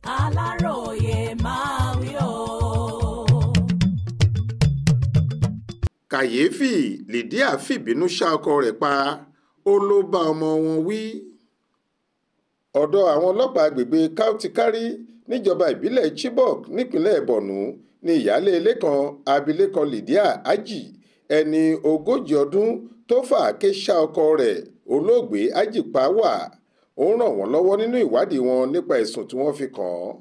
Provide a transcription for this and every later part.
Aláròyé máa wí o. kàyééfì Lydia fìbínú ṣá ọkọ rẹ̀ pa ó ló bá ọmọ wọn wí. ọ̀dọ̀ àwọn ọlọ́pàá agbègbè Kautikari níjọba ìbílẹ̀ Chibok nípínlẹ̀ Borno ni ìyáálé ilé kan abilékọ Lydia Aji ẹni 40 ọdún tó fàáké ṣá ọkọ rẹ̀ olóògbé Aji pa wà. ó ń ràn wọ́n lọ́wọ́ nínú ìwádìí wọn nípa ẹ̀sùn tí wọ́n fi kàn án.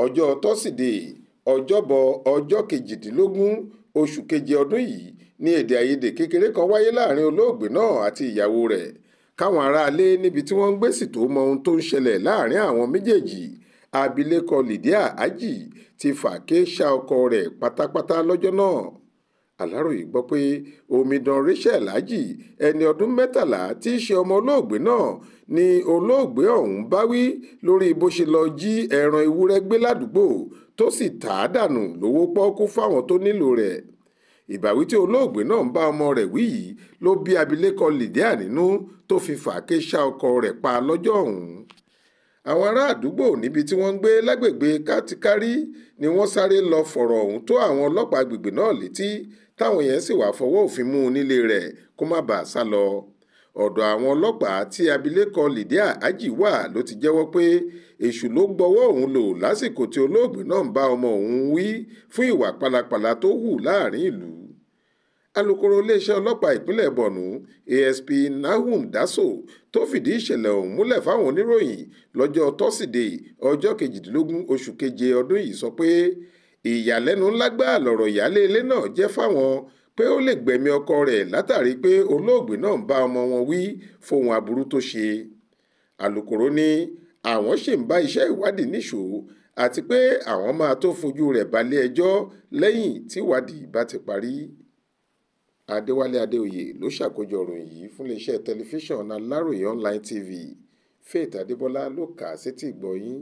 ọjọ́ tọ́sídẹ̀ẹ́ ọjọ́bọ̀ ọjọ́ 18 oṣù keje ọdún yìí ní èdè àìyedè kékeré kan wáyé láàrin olóògbé náà àti ìyàwó rẹ̀ káwọn aráalé níbi tí wọ́n ń gbé sì tó mọ ohun tó ń ṣẹlẹ̀ láàrin àwọn méjèèjì. abilékọ Lydia Aji ti fàáké ṣá ọkọ rẹ̀ pátápátá lọ́jọ́ náà. Aláròyé gbọ́ pé omidan Rachel Aji ẹni ọdún 13 tí í ṣe ọmọ olóògbé náà ni olóògbé ọ̀hún bá wí lórí bó ṣe lọ jí ẹran ewúrẹ́ gbé ládùúgbò tó sì tà á dànù lówó pọ́ọ́kú fáwọn tó nílò rẹ̀. ìbáwí tí olóògbé náà ń bá ọmọ rẹ̀ wí yìí ló bí abilékọ Lydia nínú tó fi fàáké ṣá ọkọ rẹ̀ pa lọ́jọ́ ọ̀hún. àwọn ará àdúgbò níbi tí wọ́n ń gbé lágbègbè Kautikari ni wọ́n sáré lọ fọ̀rọ̀ ọ̀hún tó àwọn ọlọ́pàá agbègbè náà létí táwọn yẹn sì wá fọwọ́ òfin mú un nílé rẹ̀ kó má bàa sá lọ. ọ̀dọ̀ àwọn ọlọ́pàá tí abilékọ Lydia Aji wà ló ti jẹ́wọ́ pé èṣù ló gbọ́wọ́ òun lò lásìkò tí olóògbé náà ń bá ọmọ òun wí fún ìwà pálapàla tó hù láàrin ìlú. alukoro iléeṣẹ́ ọlọ́pàá ìpínlẹ̀ Borno ASP Nahum Daso tó fìdí ìṣẹ̀lẹ̀ ọ̀hún múlẹ̀ fáwọn oníròyìn lọ́jọ́ tọ́sídẹ̀ẹ́ ọjọ́ 18 oṣù keje ọdún yìí sọ pé ìyàlẹ́nu ńlá gbáà lọ̀rọ̀ ìyáálé ilé náà jẹ́ fáwọn pé ó lè gbẹ̀mí ọkọ rẹ̀ látàrí pé olóògbé náà ń bá ọmọ wọn wí fóhun aburú tó ṣe. alukoro ní àwọn ṣì ń bá iṣẹ́ ìwádìí níṣó àti pé àwọn máa tó fojú rẹ̀ balẹ̀ ẹjọ́ lẹ́yìn tí ìwádìí bá ti parí. Adéwálé Adéoyè ló ṣàkójọ ìròyìn yìí fún iléeṣẹ́ tẹlifíṣàn Aláròyé online TV. Faith Adébọ́lá ló kà á sétí ìgbọ́ yín.